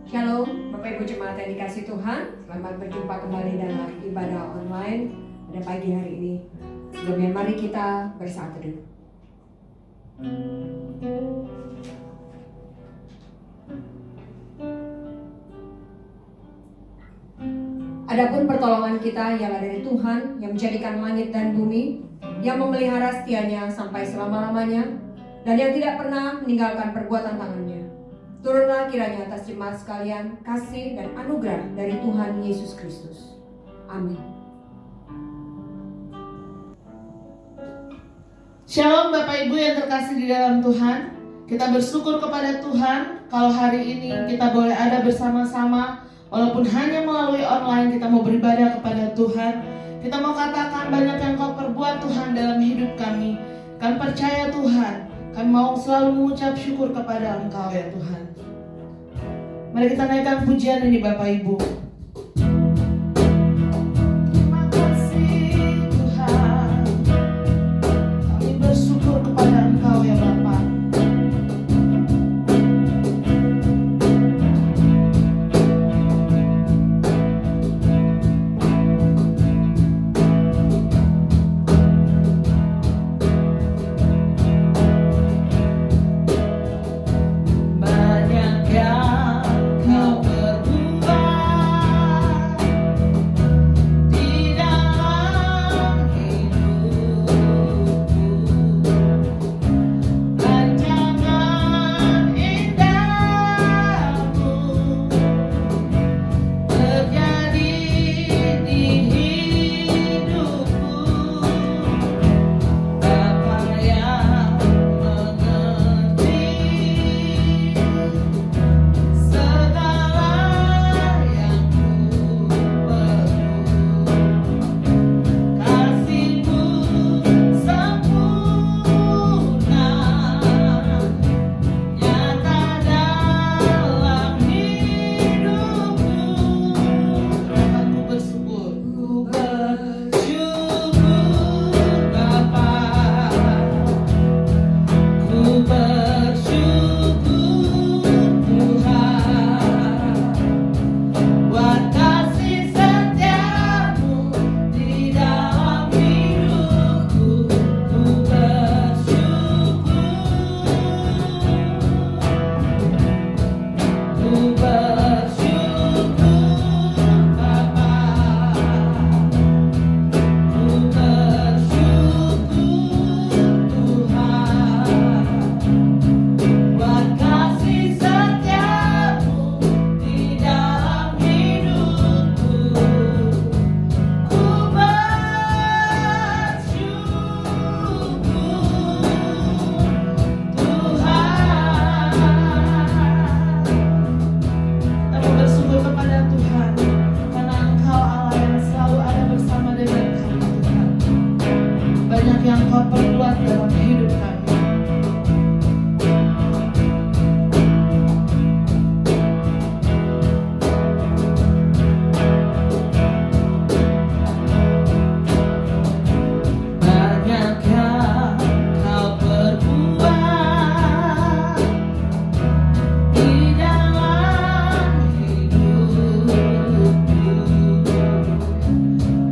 Shalom, Bapak Ibu Jemaat yang dikasih Tuhan. Selamat berjumpa kembali dalam ibadah online pada pagi hari ini. Sebelumnya mari kita bersatu dulu. Adapun pertolongan kita ialah dari Tuhan yang menjadikan langit dan bumi, yang memelihara setianya sampai selama-lamanya, dan yang tidak pernah meninggalkan perbuatan tangannya. Turunlah kiranya atas jemaat sekalian kasih dan anugerah dari Tuhan Yesus Kristus. Amin. Shalom Bapak Ibu yang terkasih di dalam Tuhan. Kita bersyukur kepada Tuhan kalau hari ini kita boleh ada bersama-sama. Walaupun hanya melalui online kita mau beribadah kepada Tuhan. Kita mau katakan banyak yang Kau perbuat Tuhan dalam hidup kami. Kami percaya Tuhan, kami mau selalu mengucap syukur kepada Engkau ya Tuhan. Mari kita naikkan pujian ini Bapak Ibu. Terima kasih Tuhan, kami bersyukur kepada Engkau ya Bapa.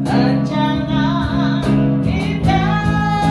Rancangan indahmu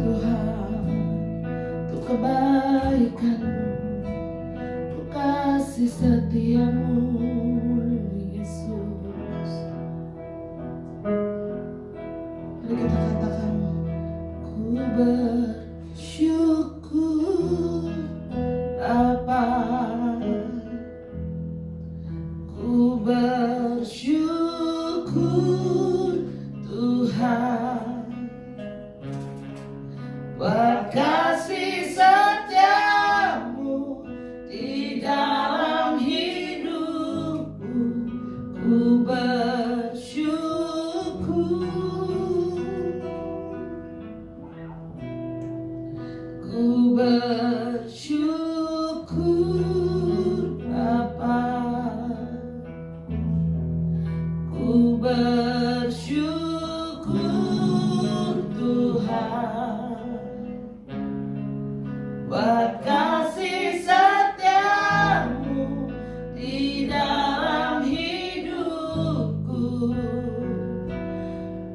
Tuhan, untuk kebaikan-Mu, untuk kasih setia-Mu, Yesus. Mari kita katakan, ku bersyukur Bapa, ku bersyukur Tuhan, buat kasih setiamu di dalam hidupku. Ku bersyukur, ku bersyukur Bapa, ku bersyukur Tuhan, buat kasih setiamu di dalam hidupku.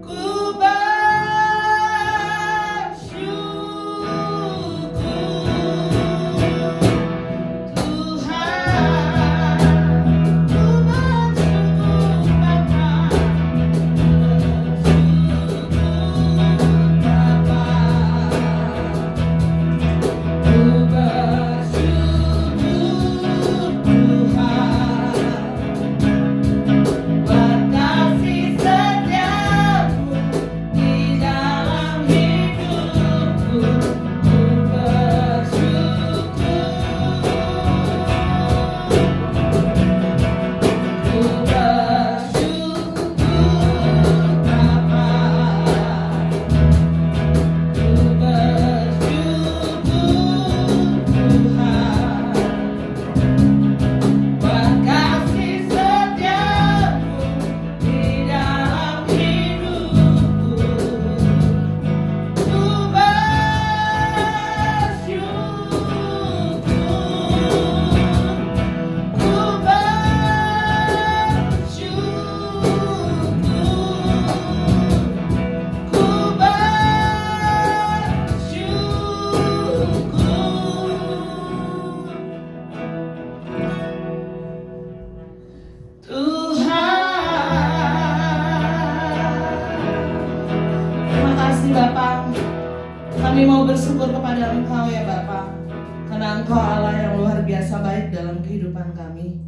Ku bersyukur Tuhan, ku bersyukur Bapa, kami mau bersyukur kepada Engkau ya Bapa, karena Engkau Allah yang luar biasa baik dalam kehidupan kami.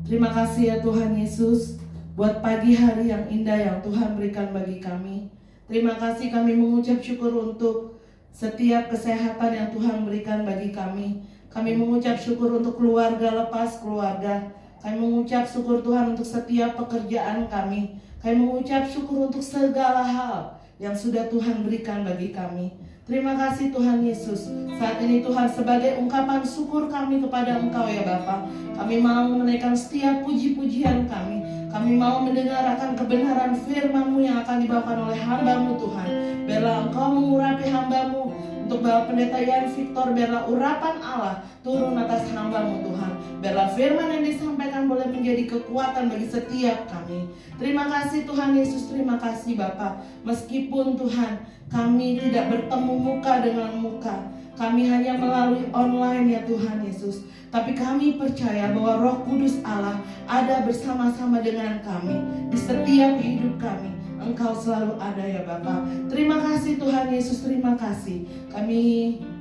Terima kasih ya Tuhan Yesus, buat pagi hari yang indah yang Tuhan berikan bagi kami. Terima kasih, kami mengucap syukur untuk setiap kesehatan yang Tuhan berikan bagi kami. Kami mengucap syukur untuk keluarga lepas keluarga. Kami mengucap syukur Tuhan untuk setiap pekerjaan kami. Kami mengucap syukur untuk segala hal yang sudah Tuhan berikan bagi kami. Terima kasih Tuhan Yesus. Saat ini Tuhan, sebagai ungkapan syukur kami kepada Engkau ya Bapa, kami mau menaikkan setiap puji-pujian kami. Kami mau mendengarkan kebenaran firman-Mu yang akan dibawakan oleh hamba-Mu Tuhan. Biarlah Engkau mengurapi hamba-Mu untuk Bapak Pendeta Yan Victor. Biarlah urapan Allah turun atas hamba-Mu Tuhan. Biarlah firman yang disampaikan boleh menjadi kekuatan bagi setiap kami. Terima kasih Tuhan Yesus, terima kasih Bapa. Meskipun Tuhan kami tidak bertemu muka dengan muka, kami hanya melalui online ya Tuhan Yesus, tapi kami percaya bahwa Roh Kudus Allah ada bersama-sama dengan kami di setiap hidup kami. Engkau selalu ada ya Bapa. Terima kasih Tuhan Yesus, terima kasih. Kami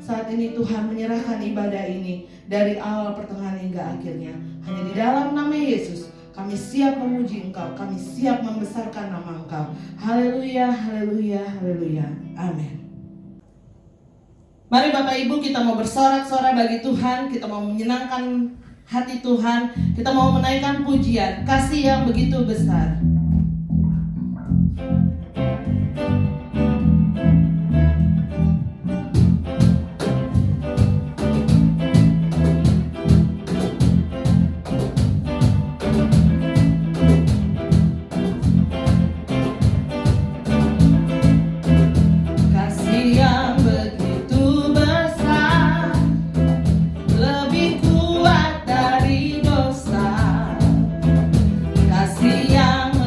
saat ini Tuhan menyerahkan ibadah ini dari awal, pertengahan hingga akhirnya hanya di dalam nama Yesus. Kami siap memuji Engkau, kami siap membesarkan nama Engkau. Haleluya, haleluya, haleluya. Amin. Mari Bapak Ibu, kita mau bersorak-sorai bagi Tuhan, kita mau menyenangkan hati Tuhan, kita mau menaikkan pujian, kasih yang begitu besar. Yang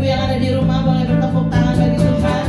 Ibu yang ada di rumah boleh bertepuk tangan bagi Tuhan.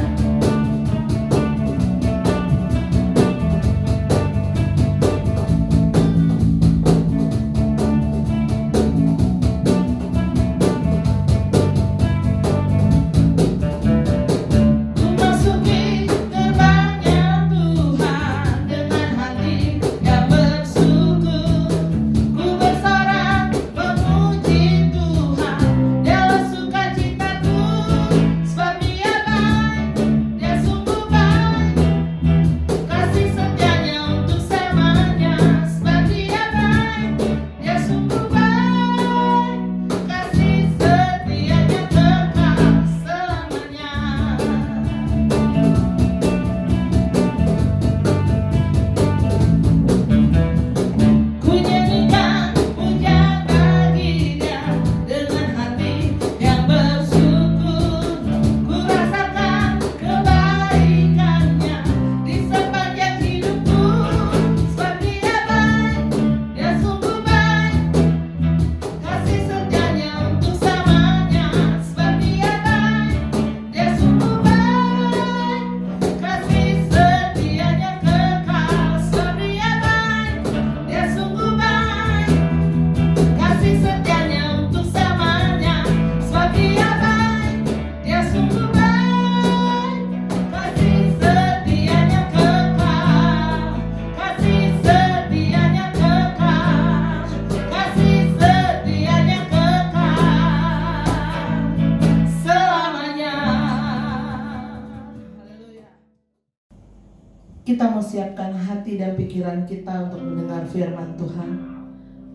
Kita mau siapkan hati dan pikiran kita untuk mendengar firman Tuhan.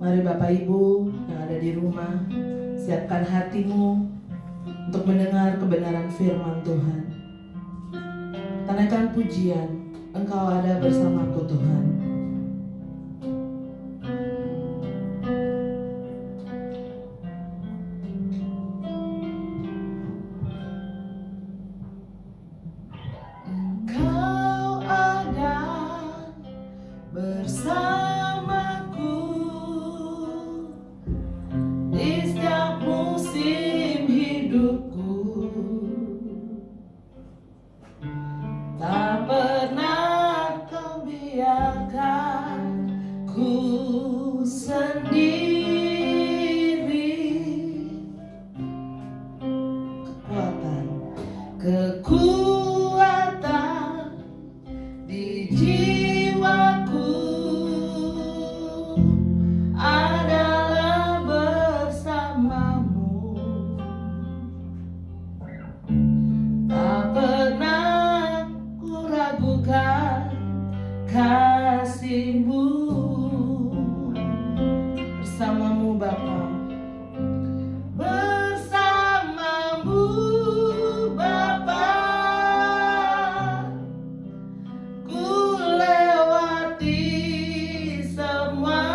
Mari Bapak Ibu yang ada di rumah, siapkan hatimu untuk mendengar kebenaran firman Tuhan. Tanyakan pujian, Engkau ada bersamaku Tuhan. Bersamaku di setiap musim hidupku, tak pernah Kau biarkan ku sendiri. Kekuatan di jiwaku adalah bersamamu, tak pernah ku ragukan kasih-Mu. Bersamamu Bapa, bersamamu Bapa, ku lewati semua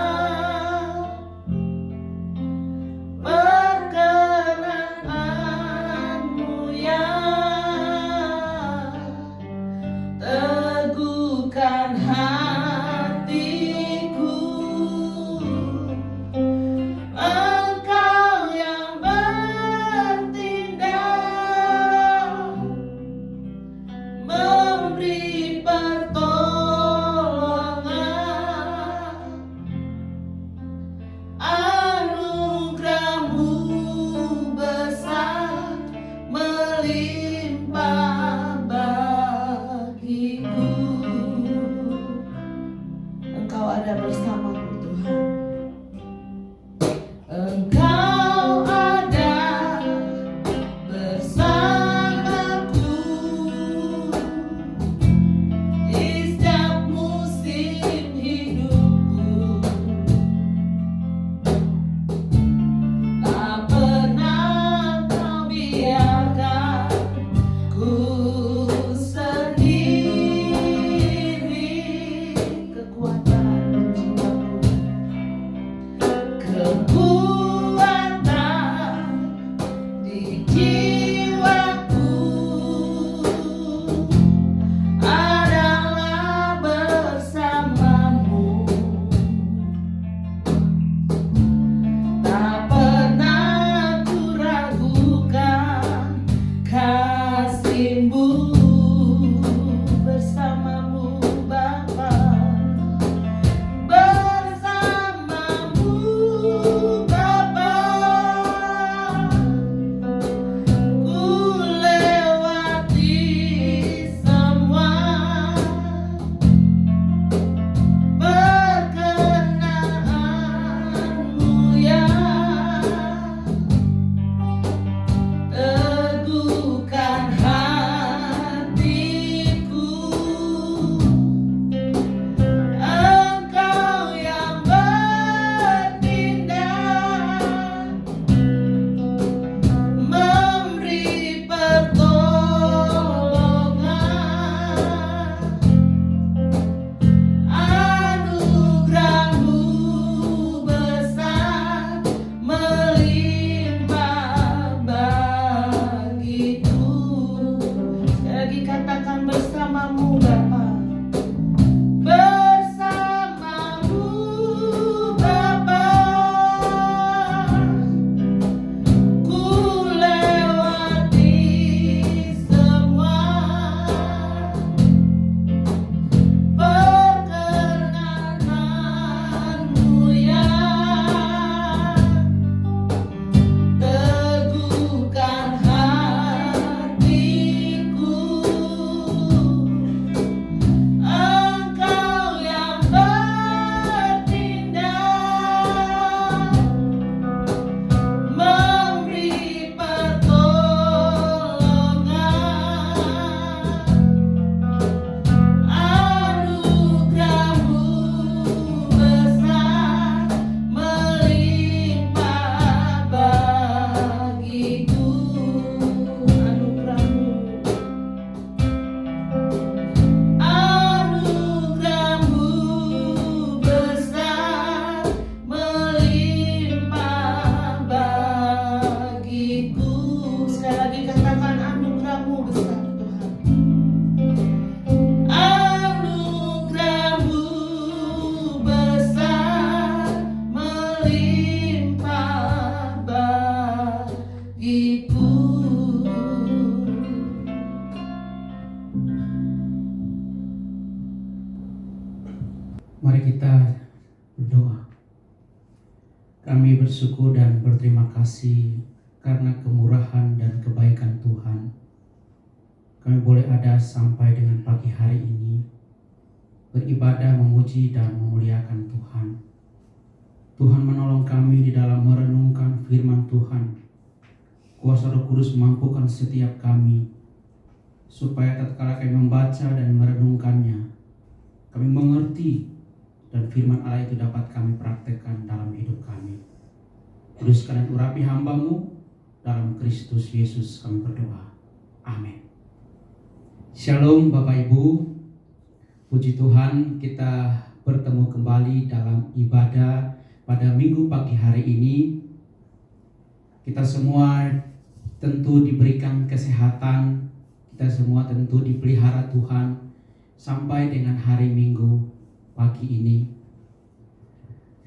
perkenan-Mu yang teguhkan hatiku. Engkau yang bertindak, memberi pertolongan, anugerah-Mu besar melimpah bagiku. Engkau ada bersamaku Tuhan. Engkau ada bersamaku di setiap musim hidupku, tak pernah Kau biarkan ku sendiri. Kekuatan di jiwaku kita berdoa. Kami bersyukur dan berterima kasih karena kemurahan dan kebaikan Tuhan. Kami boleh ada sampai dengan pagi hari ini, beribadah, memuji dan memuliakan Tuhan. Tuhan menolong kami di dalam merenungkan firman Tuhan. Kuasa Roh Kudus mampukan setiap kami, supaya tatkala kami membaca dan merenungkannya, kami mengerti dan firman Allah itu dapat kami praktekkan dalam hidup kami. Kuduskan dan urapi hamba-Mu, dalam Kristus Yesus kami berdoa. Amin. Shalom Bapak Ibu. Puji Tuhan, kita bertemu kembali dalam ibadah pada minggu pagi hari ini. Kita semua tentu diberikan kesehatan, kita semua tentu dipelihara Tuhan sampai dengan hari Minggu pagi ini.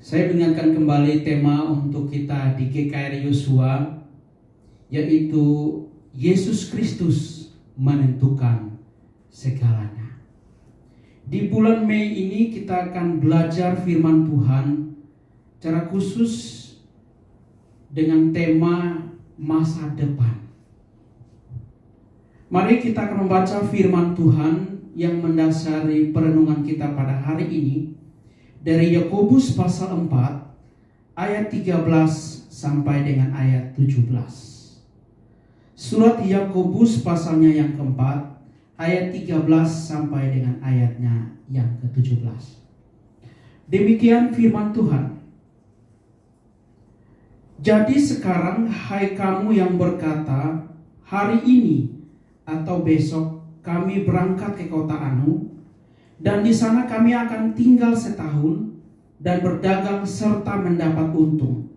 Saya ingatkan kembali tema untuk kita di GKR Yosua, yaitu Yesus Kristus menentukan segalanya. Di bulan Mei ini kita akan belajar firman Tuhan secara khusus dengan tema masa depan. Mari kita akan membaca firman Tuhan yang mendasari perenungan kita pada hari ini dari Yakobus pasal 4 ayat 13 sampai dengan ayat 17. Surat Yakobus pasalnya yang keempat ayat 13 sampai dengan ayatnya yang ke-17. Demikian firman Tuhan. Jadi sekarang hai kamu yang berkata, hari ini atau besok kami berangkat ke kota Anu, dan di sana kami akan tinggal setahun dan berdagang serta mendapat untung.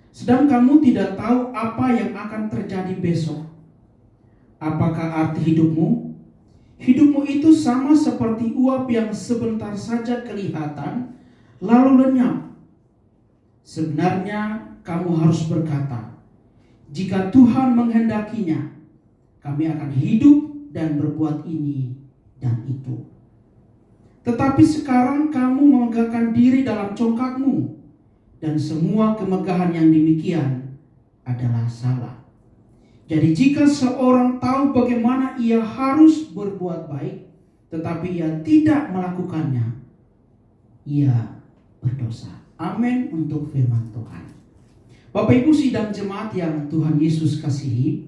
Sedang kamu tidak tahu apa yang akan terjadi besok. Apakah arti hidupmu? Hidupmu itu sama seperti uap yang sebentar saja kelihatan, lalu lenyap. Sebenarnya kamu harus berkata, jika Tuhan menghendakinya, kami akan hidup dan berbuat ini dan itu. Tetapi sekarang kamu memegahkan diri dalam congkakmu, dan semua kemegahan yang demikian adalah salah. Jadi jika seorang tahu bagaimana ia harus berbuat baik, tetapi ia tidak melakukannya, ia berdosa. Amin untuk firman Tuhan. Bapak Ibu sidang jemaat yang Tuhan Yesus kasihi,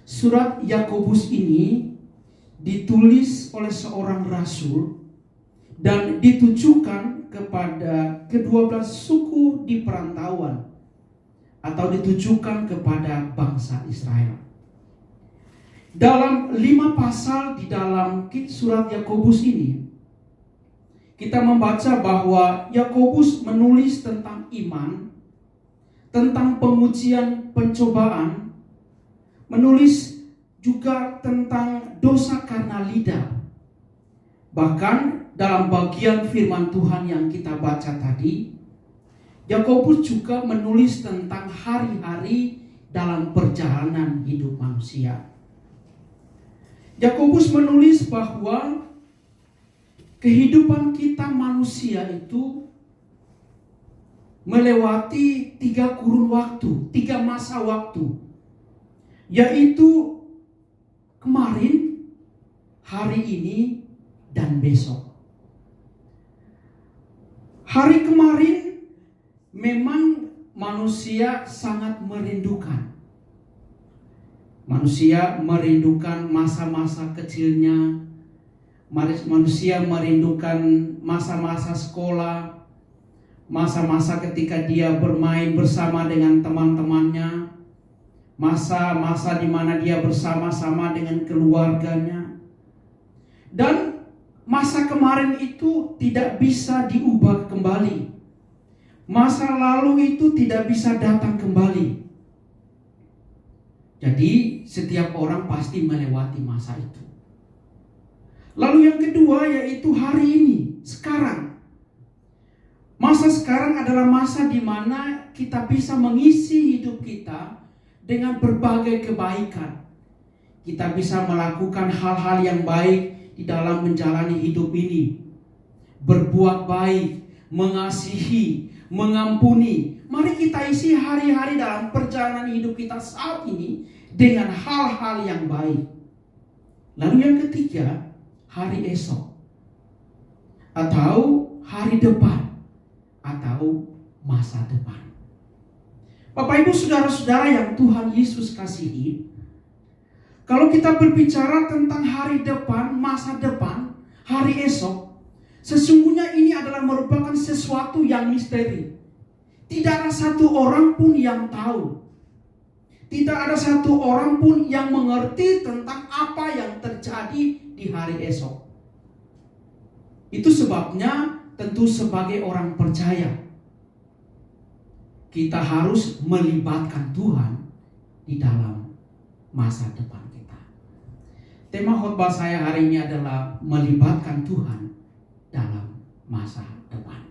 surat Yakobus ini ditulis oleh seorang rasul dan ditujukan kepada ke-12 suku di perantauan, atau ditujukan kepada bangsa Israel. Dalam 5 pasal di dalam surat Yakobus ini, kita membaca bahwa Yakobus menulis tentang iman, tentang pengujian pencobaan, menulis juga tentang dosa karena lidah. Bahkan dalam bagian firman Tuhan yang kita baca tadi, Yakobus juga menulis tentang hari-hari dalam perjalanan hidup manusia. Yakobus menulis bahwa kehidupan kita manusia itu melewati 3 kurun waktu, 3 masa waktu, yaitu kemarin, hari ini, dan besok. Hari kemarin memang manusia sangat merindukan. Manusia merindukan masa-masa kecilnya. Manusia merindukan masa-masa sekolah, masa-masa ketika dia bermain bersama dengan teman-temannya, masa-masa di mana dia bersama-sama dengan keluarganya. Dan masa kemarin itu tidak bisa diubah kembali. Masa lalu itu tidak bisa datang kembali. Jadi setiap orang pasti melewati masa itu. Lalu yang kedua yaitu hari ini, sekarang. Masa sekarang adalah masa di mana kita bisa mengisi hidup kita dengan berbagai kebaikan. Kita bisa melakukan hal-hal yang baik di dalam menjalani hidup ini. Berbuat baik, mengasihi, mengampuni. Mari kita isi hari-hari dalam perjalanan hidup kita saat ini dengan hal-hal yang baik. Lalu yang ketiga, hari esok atau hari depan atau masa depan. Bapak Ibu saudara-saudara yang Tuhan Yesus kasihi, kalau kita berbicara tentang hari depan, masa depan, hari esok, sesungguhnya ini adalah merupakan sesuatu yang misteri. Tidak ada satu orang pun yang tahu. Tidak ada satu orang pun yang mengerti tentang apa yang terjadi di hari esok. Itu sebabnya tentu sebagai orang percaya, kita harus melibatkan Tuhan di dalam masa depan kita. Tema khotbah saya hari ini adalah melibatkan Tuhan dalam masa depan.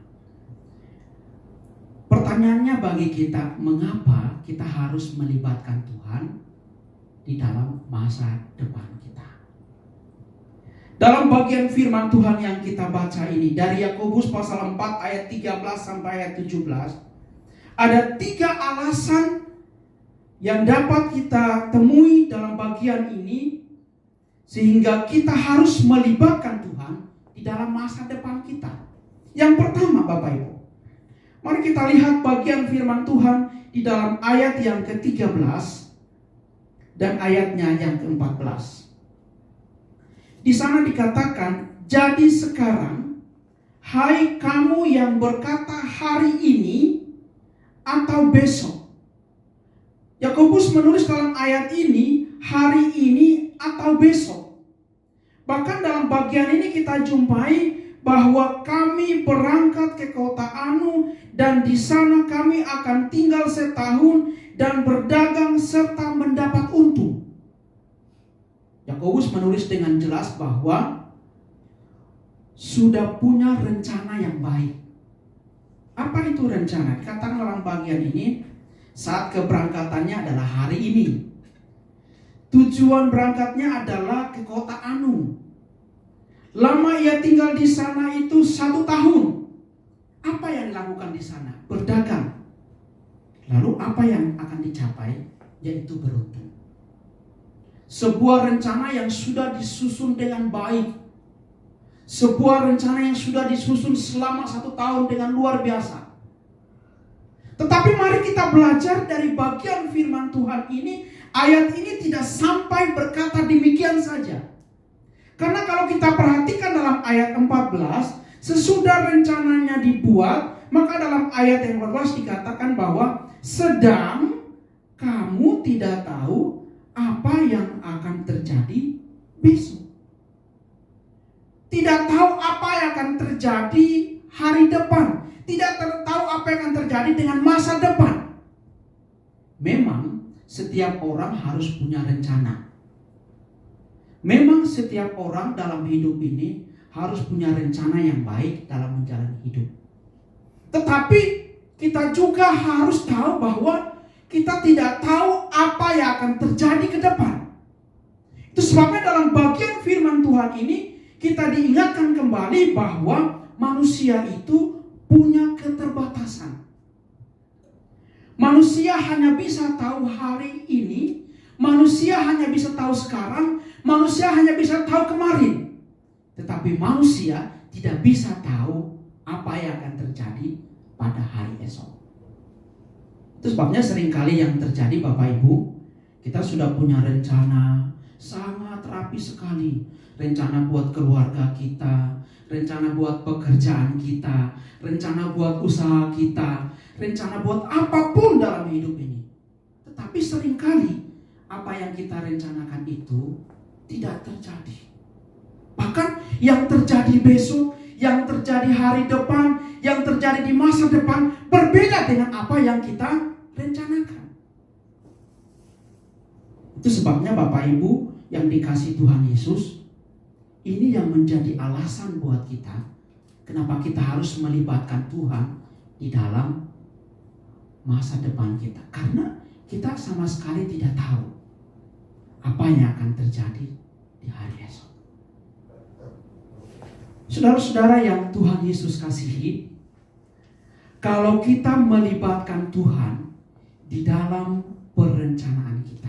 Pertanyaannya bagi kita, mengapa kita harus melibatkan Tuhan di dalam masa depan kita? Dalam bagian firman Tuhan yang kita baca ini dari Yakobus pasal 4 ayat 13 sampai ayat 17, ada 3 alasan yang dapat kita temui dalam bagian ini sehingga kita harus melibatkan Tuhan di dalam masa depan kita. Yang pertama, Bapak Ibu, mari kita lihat bagian firman Tuhan di dalam ayat yang ke-13 dan ayatnya yang ke-14. Di sana dikatakan, jadi sekarang, hai kamu yang berkata hari ini atau besok. Yakobus menulis dalam ayat ini, hari ini atau besok. Bahkan dalam bagian ini kita jumpai bahwa kami berangkat ke kota Anu dan di sana kami akan tinggal setahun dan berdagang serta mendapat untung. Yakobus menulis dengan jelas bahwa sudah punya rencana yang baik. Apa itu rencana? Dikatakan dalam bagian ini, saat keberangkatannya adalah hari ini. Tujuan berangkatnya adalah ke kota Anu. Lama ia tinggal di sana itu 1 tahun. Apa yang dilakukan di sana? Berdagang. Lalu apa yang akan dicapai? Yaitu beruntung. Sebuah rencana yang sudah disusun dengan baik. Sebuah rencana yang sudah disusun selama 1 tahun dengan luar biasa. Tetapi mari kita belajar dari bagian firman Tuhan ini. Ayat ini tidak sampai berkata demikian saja. Karena kalau kita perhatikan dalam ayat 14, sesudah rencananya dibuat, maka dalam ayat yang 14 dikatakan bahwa sedang kamu tidak tahu apa yang akan terjadi besok. Tidak tahu apa yang akan terjadi hari depan. Tidak tahu apa yang akan terjadi dengan masa depan. Memang setiap orang harus punya rencana. Memang setiap orang dalam hidup ini harus punya rencana yang baik dalam menjalani hidup. Tetapi kita juga harus tahu bahwa kita tidak tahu apa yang akan terjadi ke depan. Itu sebabnya dalam bagian firman Tuhan ini kita diingatkan kembali bahwa manusia itu punya keterbatasan. Manusia hanya bisa tahu hari ini, manusia hanya bisa tahu sekarang, manusia hanya bisa tahu kemarin. Tetapi manusia tidak bisa tahu apa yang akan terjadi pada hari esok. Itu sebabnya seringkali yang terjadi Bapak Ibu, kita sudah punya rencana sangat rapi sekali. Rencana buat keluarga kita, rencana buat pekerjaan kita, rencana buat usaha kita, rencana buat apapun dalam hidup ini. Tetapi seringkali apa yang kita rencanakan itu tidak terjadi. Bahkan yang terjadi besok, yang terjadi hari depan, yang terjadi di masa depan berbeda dengan apa yang kita rencanakan. Itu sebabnya Bapak Ibu yang dikasihi Tuhan Yesus, ini yang menjadi alasan buat kita kenapa kita harus melibatkan Tuhan di dalam masa depan kita. Karena kita sama sekali tidak tahu apa yang akan terjadi di hari esok. Saudara-saudara yang Tuhan Yesus kasihi, kalau kita melibatkan Tuhan di dalam perencanaan kita,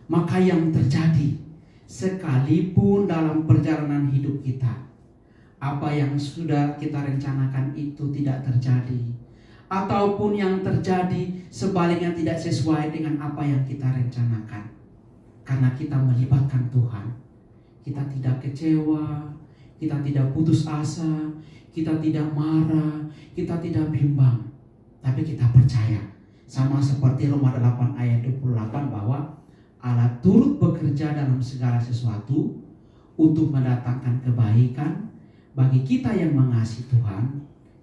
maka yang terjadi sekalipun dalam perjalanan hidup kita, apa yang sudah kita rencanakan itu tidak terjadi, ataupun yang terjadi sebaliknya tidak sesuai dengan apa yang kita rencanakan. Karena kita melibatkan Tuhan, kita tidak kecewa, kita tidak putus asa, kita tidak marah, kita tidak bimbang, tapi kita percaya. Sama seperti Roma 8 ayat 28 bahwa Allah turut bekerja dalam segala sesuatu untuk mendatangkan kebaikan bagi kita yang mengasihi Tuhan,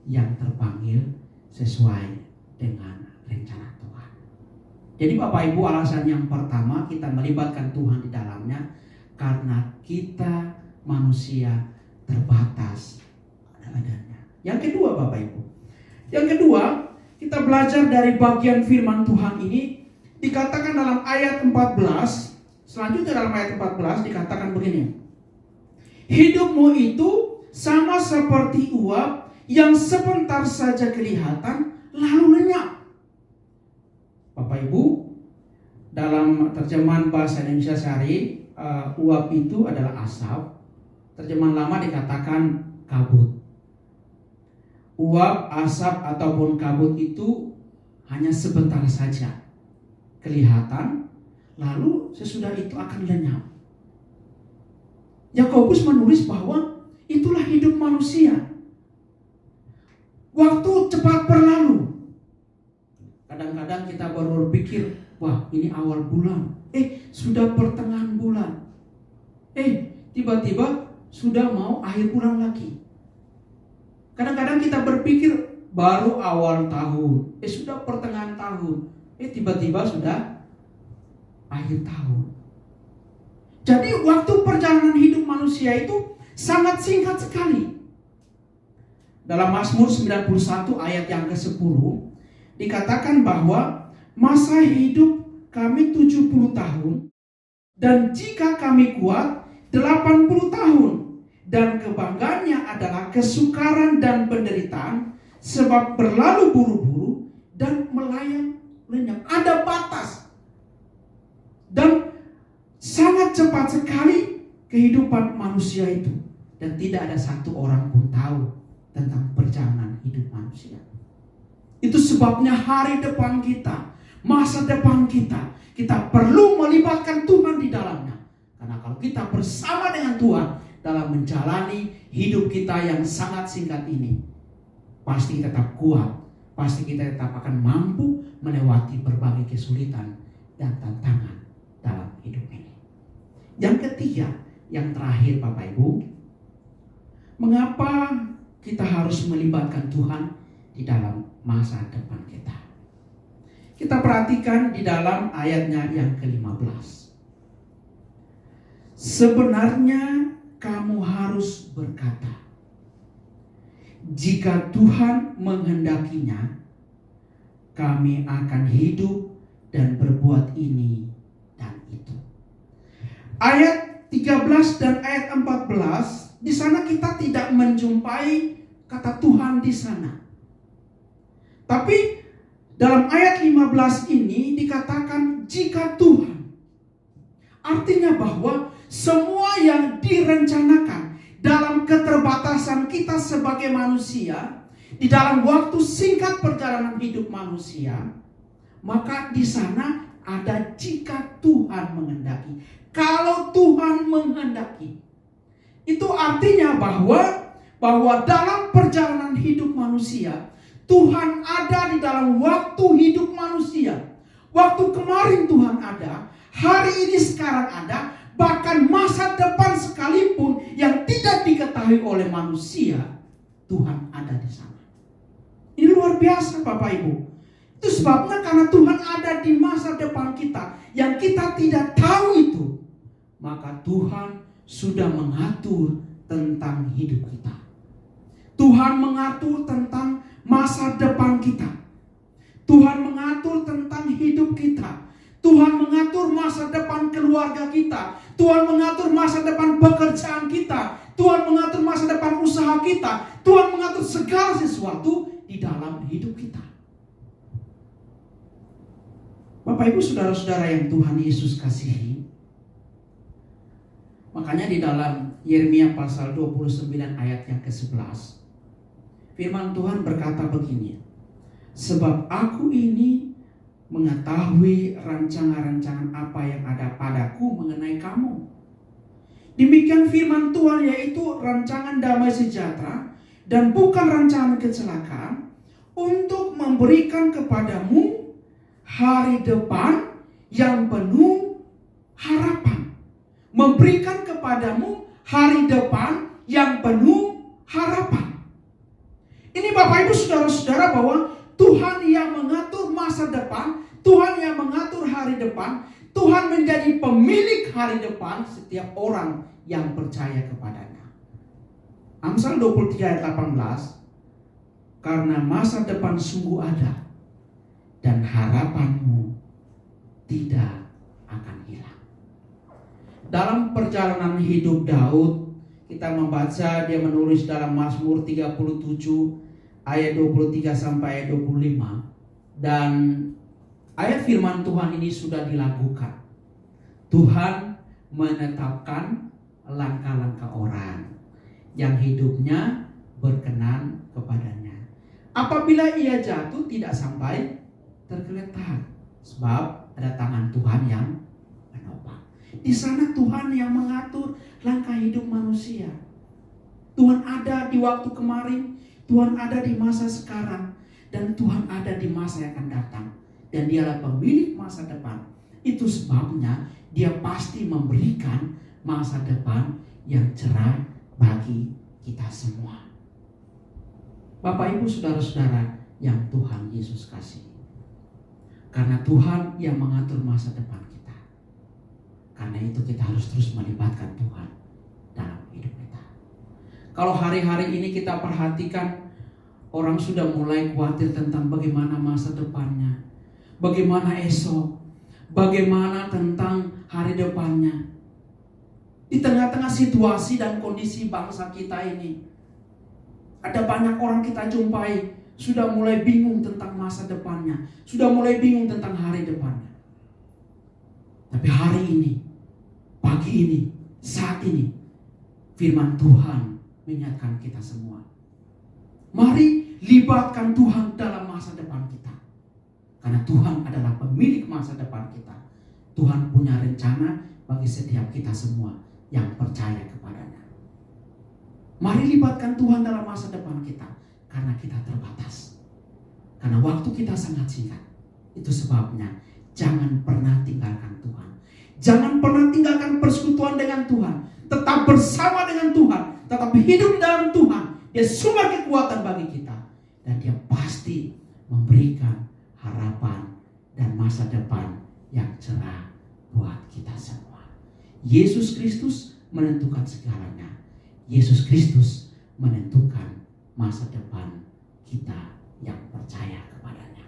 yang terpanggil sesuai dengan rencana Tuhan. Jadi Bapak Ibu, alasan yang pertama kita melibatkan Tuhan di dalamnya karena kita manusia terbatas adanya. Yang kedua Bapak Ibu, yang kedua kita belajar dari bagian firman Tuhan ini, dikatakan dalam ayat 14, selanjutnya dalam ayat 14 dikatakan begini, hidupmu itu sama seperti uap yang sebentar saja kelihatan lalu lenyap. Bapak Ibu, dalam terjemahan bahasa Indonesia sehari, uap itu adalah asap. Terjemahan lama dikatakan kabut. Uap, asap ataupun kabut itu hanya sebentar saja kelihatan, lalu sesudah itu akan lenyap. Yakobus menulis bahwa itulah hidup manusia. Waktu cepat berlalu. Kadang-kadang kita baru berpikir, wah ini awal bulan, sudah pertengahan bulan, tiba-tiba sudah mau akhir bulan lagi. Kadang-kadang kita berpikir baru awal tahun, sudah pertengahan tahun, tiba-tiba sudah akhir tahun. Jadi waktu perjalanan hidup manusia itu sangat singkat sekali. Dalam Mazmur 91 ayat yang ke-10 dikatakan bahwa masa hidup kami 70 tahun dan jika kami kuat 80 tahun, dan kebanggaannya adalah kesukaran dan penderitaan sebab berlalu buru-buru dan melayang lenyap. Ada batas dan sangat cepat sekali kehidupan manusia itu, dan tidak ada satu orang pun tahu tentang perjalanan hidup manusia. Itu sebabnya hari depan kita, masa depan kita, kita perlu melibatkan Tuhan di dalamnya. Karena kalau kita bersama dengan Tuhan dalam menjalani hidup kita yang sangat singkat ini, pasti kita tetap kuat, pasti kita tetap akan mampu melewati berbagai kesulitan dan tantangan dalam hidup ini. Yang ketiga, yang terakhir Bapak Ibu, mengapa kita harus melibatkan Tuhan di dalam masa depan kita? Kita perhatikan di dalam ayatnya yang ke-15. Sebenarnya kamu harus berkata, jika Tuhan menghendakinya, kami akan hidup dan berbuat ini dan itu. Ayat 13 dan ayat 14, di sana kita tidak menjumpai kata Tuhan di sana. Tapi dalam ayat 15 ini dikatakan jika Tuhan. Artinya bahwa semua yang direncanakan dalam keterbatasan kita sebagai manusia, di dalam waktu singkat perjalanan hidup manusia, maka di sana ada jika Tuhan menghendaki. Kalau Tuhan menghendaki, itu artinya bahwa dalam perjalanan hidup manusia, Tuhan ada di dalam waktu hidup manusia. Waktu kemarin Tuhan ada, hari ini sekarang ada, bahkan masa depan sekalipun yang tidak diketahui oleh manusia, Tuhan ada di sana. Ini luar biasa Bapak Ibu. Itu sebabnya karena Tuhan ada di masa depan kita yang kita tidak tahu itu, maka Tuhan sudah mengatur tentang hidup kita. Tuhan mengatur tentang masa depan kita. Tuhan mengatur tentang hidup kita. Tuhan mengatur masa depan keluarga kita. Tuhan mengatur masa depan pekerjaan kita. Tuhan mengatur masa depan usaha kita. Tuhan mengatur segala sesuatu di dalam hidup kita. Bapak Ibu saudara-saudara yang Tuhan Yesus kasihi, makanya di dalam Yeremia pasal 29 ayat yang ke-11, firman Tuhan berkata begini, sebab aku ini mengetahui rancangan-rancangan apa yang ada padaku mengenai kamu. Demikian firman Tuhan, yaitu rancangan damai sejahtera dan bukan rancangan kecelakaan, untuk memberikan kepadamu hari depan yang penuh harapan. Memberikan kepadamu hari depan yang penuh harapan. Ini Bapak Ibu saudara-saudara, bahwa Tuhan yang mengatur masa depan, Tuhan yang mengatur hari depan, Tuhan menjadi pemilik hari depan setiap orang yang percaya kepadanya. Amsal 23 ayat 18, karena masa depan sungguh ada dan harapanmu tidak akan hilang. Dalam perjalanan hidup Daud, kita membaca dia menulis dalam Mazmur 37 ayat 23 sampai ayat 25, dan ayat firman Tuhan ini sudah dilakukan. Tuhan menetapkan langkah-langkah orang yang hidupnya berkenan kepadanya. Apabila ia jatuh tidak sampai tergeletak, sebab ada tangan Tuhan yang menopang. Di sana Tuhan yang mengatur langkah hidup manusia. Tuhan ada di waktu kemarin, Tuhan ada di masa sekarang, dan Tuhan ada di masa yang akan datang. Dan dialah pemilik masa depan. Itu sebabnya dia pasti memberikan masa depan yang cerah bagi kita semua. Bapak Ibu saudara-saudara yang Tuhan Yesus kasih, karena Tuhan yang mengatur masa depan kita, karena itu kita harus terus melibatkan Tuhan dalam hidup kita. Kalau hari-hari ini kita perhatikan, orang sudah mulai khawatir tentang bagaimana masa depannya, bagaimana esok, bagaimana tentang hari depannya. Di tengah-tengah situasi dan kondisi bangsa kita ini, ada banyak orang kita jumpai sudah mulai bingung tentang masa depannya, sudah mulai bingung tentang hari depannya. Tapi hari ini, pagi ini, saat ini, firman Tuhan mengingatkan kita semua. Mari libatkan Tuhan dalam masa depan kita. Karena Tuhan adalah pemilik masa depan kita. Tuhan punya rencana bagi setiap kita semua yang percaya kepadanya. Mari libatkan Tuhan dalam masa depan kita, karena kita terbatas. Karena waktu kita sangat singkat. Itu sebabnya jangan pernah tinggalkan Tuhan. Jangan pernah tinggalkan persekutuan dengan Tuhan. Tetap bersama dengan Tuhan, tetap hidup di dalam Tuhan. Dia sumber kekuatan bagi kita, dan dia pasti memberikan harapan dan masa depan yang cerah buat kita semua. Yesus Kristus menentukan segalanya. Yesus Kristus menentukan masa depan kita yang percaya kepadanya.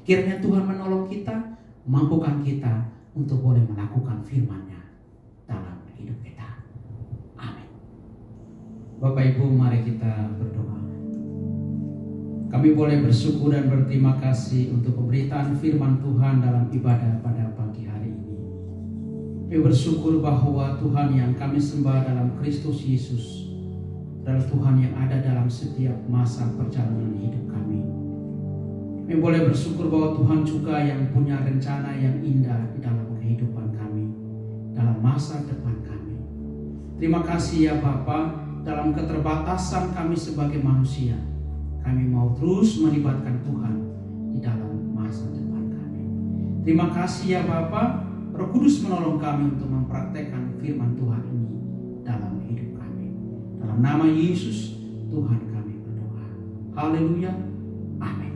Kiranya Tuhan menolong kita, mampukan kita untuk boleh melakukan firman-Nya dalam hidup kita. Amin. Bapak Ibu, mari kita berdoa. Kami boleh bersyukur dan berterima kasih untuk pemberitaan firman Tuhan dalam ibadah pada pagi hari ini. Kami bersyukur bahwa Tuhan yang kami sembah dalam Kristus Yesus adalah Tuhan yang ada dalam setiap masa perjalanan hidup kami. Kami boleh bersyukur bahwa Tuhan juga yang punya rencana yang indah di dalam kehidupan kami, dalam masa depan kami. Terima kasih ya Bapa, dalam keterbatasan kami sebagai manusia, kami mau terus melibatkan Tuhan di dalam masa depan kami. Terima kasih ya Bapa, Roh Kudus menolong kami untuk mempraktekkan firman Tuhan ini dalam hidup kami. Dalam nama Yesus, Tuhan kami berdoa. Haleluya. Amin.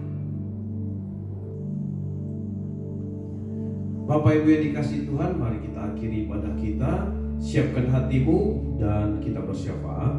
Bapak Ibu yang dikasihi Tuhan, mari kita akhiri ibadah kita. Siapkan hatimu dan kita bersyafaat.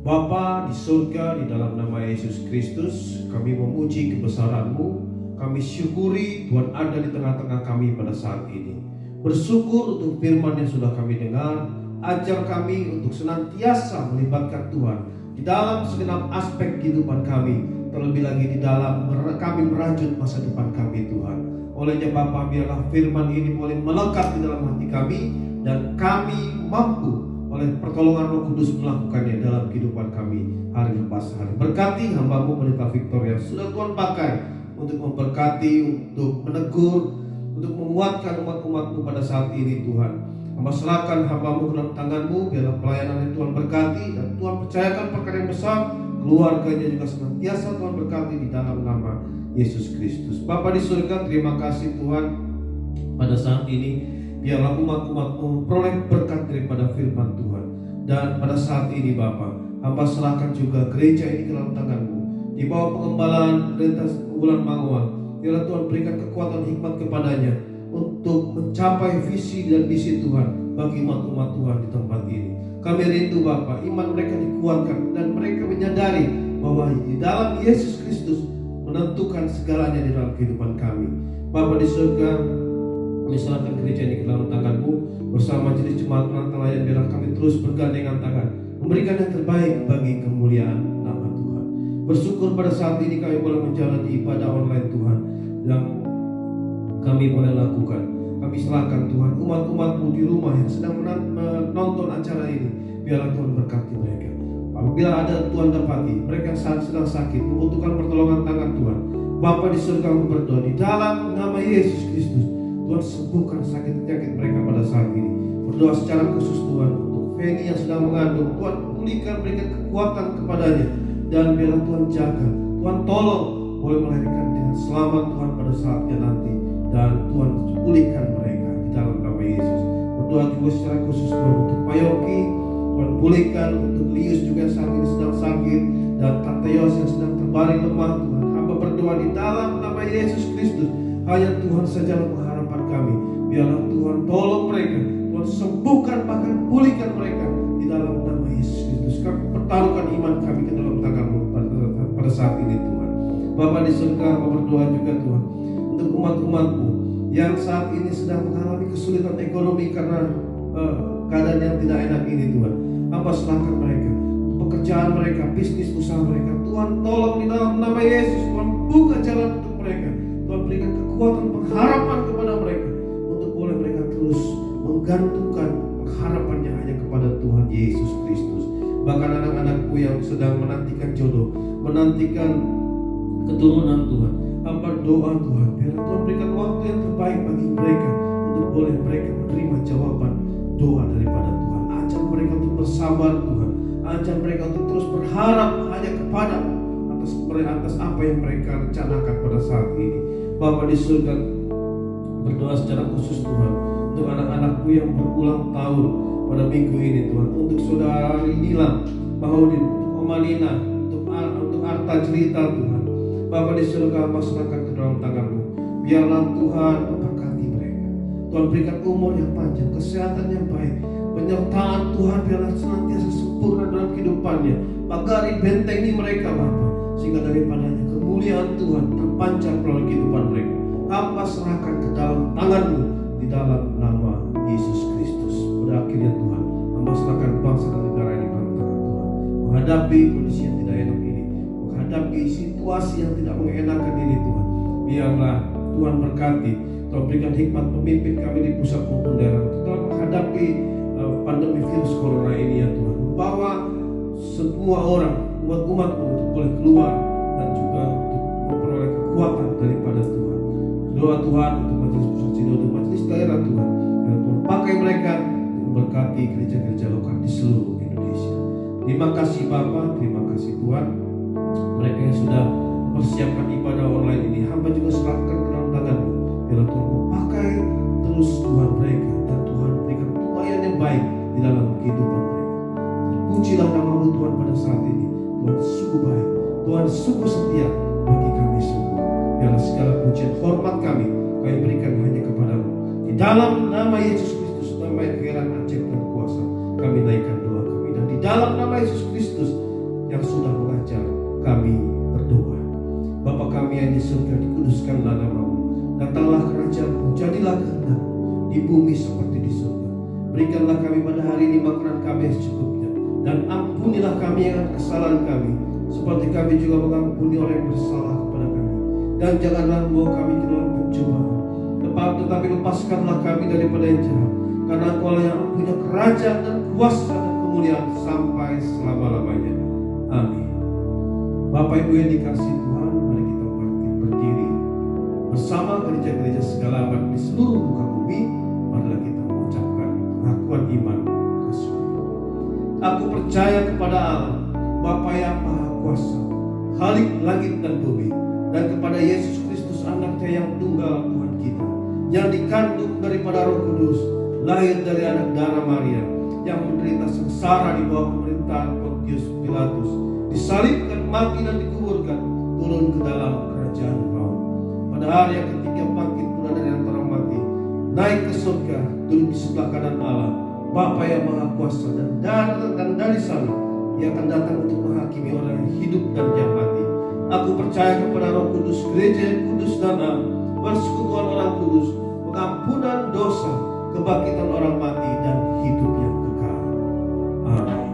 Bapa di surga, di dalam nama Yesus Kristus, kami memuji kebesaran-Mu. Kami syukuri Tuhan ada di tengah-tengah kami pada saat ini. Bersyukur untuk firman yang sudah kami dengar. Ajar kami untuk senantiasa melibatkan Tuhan di dalam segenap aspek kehidupan kami, terlebih lagi di dalam kami merajut masa depan kami Tuhan. Olehnya Bapa, biarlah firman ini boleh melekat di dalam hati kami dan kami mampu oleh pertolongan Roh Kudus melakukannya dalam kehidupan kami hari lepas hari. Berkati hamba-Mu Pendeta Victor yang sudah Tuhan pakai untuk memberkati, untuk menegur, untuk menguatkan umat-umat-Mu pada saat ini Tuhan. Hamba serahkan hamba-Mu ke dalam tangan-Mu, biarlah pelayanan yang Tuhan berkati dan Tuhan percayakan perkara yang besar, keluarganya juga senantiasa Tuhan berkati di dalam nama Yesus Kristus. Bapa di surga, terima kasih Tuhan pada saat ini. Biarlah umat-umat-Mu peroleh berkat daripada firman Tuhan. Dan pada saat ini Bapa, hamba serahkan juga gereja ini ke dalam tangan-Mu. Di bawah pengembalaan Pendeta Wulan Mangual, biarlah Tuhan berikan kekuatan hikmat kepadanya untuk mencapai visi dan misi Tuhan bagi umat-umat Tuhan di tempat ini. Kami rindu Bapa, iman mereka dikuatkan dan mereka menyadari bahwa di dalam Yesus Kristus menentukan segalanya di dalam kehidupan kami. Bapa di surga, kami serahkan gereja ini ke dalam tangan-Mu bersama majelis jemaat penantalayan. Biarlah kami terus bergandengan tangan memberikan yang terbaik bagi kemuliaan nama Tuhan. Bersyukur pada saat ini kami boleh menjalani ibadah online Tuhan yang kami boleh lakukan. Kami serahkan Tuhan umat-umat-Mu di rumah yang sedang menonton acara ini. Biarlah Tuhan berkati mereka. Apabila ada Tuhan dapati mereka sedang sakit, membutuhkan pertolongan tangan Tuhan, Bapa di surga, kami berdoa di dalam nama Yesus Kristus, Tuhan sembuhkan sakit penyakit mereka pada saat ini. Berdoa secara khusus Tuhan untuk Feni yang sedang mengandung, Tuhan pulihkan, berikan kekuatan kepadanya, dan biarlah Tuhan jaga, Tuhan tolong boleh melahirkan dengan selamat Tuhan pada saatnya nanti, dan Tuhan pulihkan mereka di dalam nama Yesus. Berdoa juga secara khusus Tuhan untuk Pak Yogi, Tuhan pulihkan, untuk Lius juga saat ini sedang sakit, dan Tante Yos yang sedang terbaring lemah Tuhan. Hamba berdoa di dalam nama Yesus Kristus, hanya Tuhan saja pengharapan kami. Biarlah Tuhan tolong mereka, Tuhan sembuhkan bahkan pulihkan mereka di dalam nama Yesus Kristus. Kami pertaruhkan iman kami ke dalam tangan-Mu pada saat ini Tuhan. Bapa di surga, Hamba berdoa juga Tuhan untuk umat-umat-Mu yang saat ini sedang mengalami kesulitan ekonomi karena keadaan yang tidak enak ini Tuhan. Hamba serahkan mereka, pekerjaan mereka, bisnis usaha mereka, Tuhan tolong di dalam nama Yesus. Tuhan buka jalan untuk mereka, Tuhan berikan kekuatan pengharapan kepada mereka untuk boleh mereka terus menggantungkan pengharapannya hanya kepada Tuhan Yesus Kristus. Bahkan anak-anak-Mu yang sedang menantikan jodoh, menantikan keturunan Tuhan, hamba doa Tuhan, biar Tuhan berikan waktu yang terbaik bagi mereka untuk boleh mereka menerima jawaban doa daripada Tuhan. Ajar mereka untuk bersabar Tuhan, ajar mereka untuk terus berharap hanya kepada-Mu atas apa yang mereka rencanakan pada saat ini. Bapa di surga, berdoa secara khusus Tuhan untuk anak-anak-Mu yang berulang tahun pada minggu ini Tuhan, untuk saudari Nilam Maudin, untuk Oma Nina, untuk Arta Cerita Tuhan. Bapa di surga, masyarakat ke dalam tangan-Mu. Biarlah Tuhan memberkati mereka, Tuhan berikan umur yang panjang, kesehatan yang baik, penyertaan Tuhan biarlah senantiasa sempurna dalam kehidupannya. Pagari bentengi mereka Bapa, sehingga daripadanya kemuliaan Tuhan terpancar melalui kehidupan mereka. Hamba serahkan ke dalam tangan-Mu di dalam nama Yesus Kristus. Pada akhirnya Tuhan, hamba serahkan bangsa dan negara ini dalam tangan Tuhan, menghadapi kondisi yang tidak enak ini, menghadapi situasi yang tidak mengenakan ini Tuhan. Biarlah Tuhan berkati, Tuhan berikan hikmat pemimpin kami di pusat maupun daerah dalam menghadapi pandemi virus corona ini ya Tuhan. Membawa semua orang, umat-umat-Mu untuk boleh keluar dan juga untuk memperoleh kekuatan daripada Tuhan. Doa Tuhan untuk majelis pusat sinode, majelis daerah Tuhan, dan Tuhan pakai mereka memberkati gereja-gereja lokal di seluruh Indonesia. Terima kasih Bapa, terima kasih Tuhan. Mereka yang sudah mempersiapkan ibadah online ini, hamba juga serahkan ke dalam tangan-Mu. Biarlah Tuhan memakai terus Tuhan mereka, dan Tuhan berikan tuayan yang baik di dalam kehidupan mereka. Pujilah nama-Mu Tuhan pada saat ini. Tuhan sungguh baik, Tuhan sungguh setia bagi kami semua. Biarlah segala pujian hormat kami berikan hanya kepada-Mu. Di dalam nama Yesus Kristus, nama yang heran, ajaib dan kuasa, kami naikkan doa kami. Dan di dalam nama Yesus Kristus yang sudah mengajar, kami berdoa. Bapa kami yang di surga, dikuduskanlah nama-Mu. Datanglah kerajaan-Mu, jadilah kehendak-Mu di bumi seperti di surga. Berikanlah kami pada hari ini makanan kami yang secukupnya, dan ampunilah kami yang kesalahan kami, seperti kami juga mengampuni orang yang bersalah kepada kami. Dan janganlah membawa kami ke dalam pencobaan, tetapi lepaskanlah kami daripada yang jahat. Karena Engkau lah yang punya kerajaan dan kuasa dan kemuliaan sampai selama-lamanya. Amin. Bapak Ibu yang dikasihi Tuhan, mari kita bangkit berdiri bersama gereja-gereja segala abad di seluruh muka bumi. Marilah kita mengucapkan pengakuan iman Rasul. Aku percaya kepada Allah, Bapa yang Maha Kuasa, Khalik langit dan bumi, dan kepada Yesus Kristus anaknya yang tunggal Tuhan kita, yang dikandung daripada Roh Kudus, lahir dari anak darah Maria, yang menderita sengsara di bawah pemerintahan Pontius Pilatus, disalibkan, mati dan dikuburkan, turun ke dalam kerajaan maut. Pada hari yang ketiga bangkit pula dari antara mati, naik ke surga, duduk di sebelah kanan Allah, Bapa yang Maha Kuasa, dan dari sana Ia akan datang untuk menghakimi orang yang hidup dan yang mati. Aku percaya kepada Roh Kudus, gereja yang kudus dan am, persekutuan orang kudus, pengampunan dosa, kebangkitan orang mati, dan hidup yang kekal. Amin.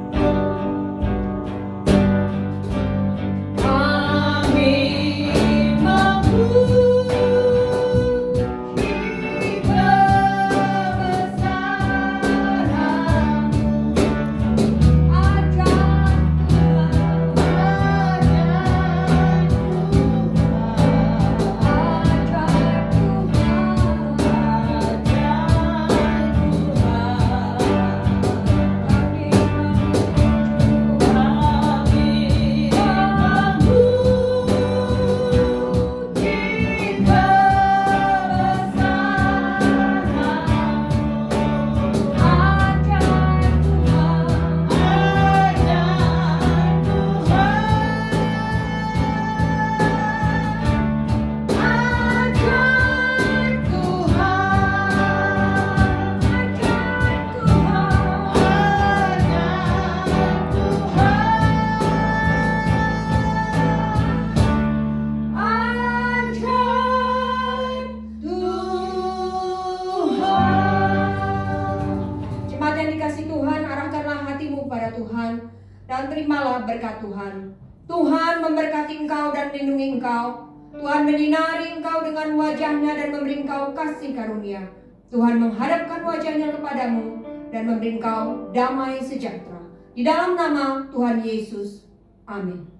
Dan terimalah berkat Tuhan. Tuhan memberkati engkau dan melindungi engkau. Tuhan menyinari engkau dengan wajahnya dan memberi engkau kasih karunia. Tuhan menghadapkan wajahnya kepadamu dan memberi engkau damai sejahtera. Di dalam nama Tuhan Yesus. Amin.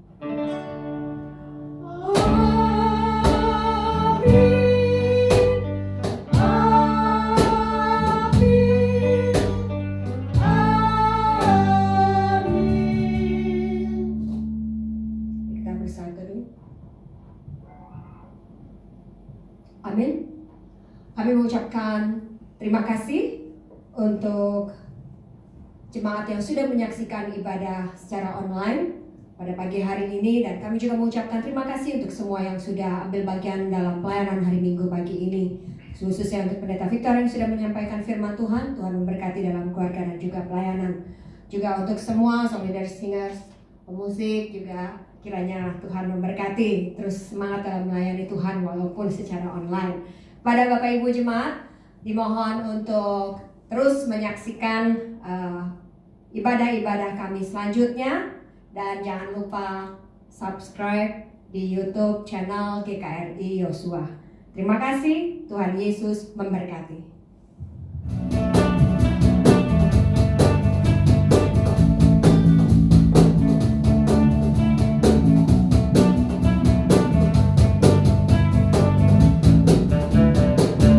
Amin. Kami mengucapkan terima kasih untuk jemaat yang sudah menyaksikan ibadah secara online pada pagi hari ini, dan kami juga mengucapkan terima kasih untuk semua yang sudah ambil bagian dalam pelayanan hari Minggu pagi ini, khususnya untuk Pendeta Victor yang sudah menyampaikan firman Tuhan. Tuhan memberkati dalam keluarga dan juga pelayanan. Juga untuk semua Solidarity Singers, pemusik juga, kiranya Tuhan memberkati, terus semangat dalam melayani Tuhan walaupun secara online. Pada Bapak Ibu Jemaat, dimohon untuk terus menyaksikan ibadah-ibadah kami selanjutnya, dan jangan lupa subscribe di YouTube channel GKRI Yosua. Terima kasih, Tuhan Yesus memberkati.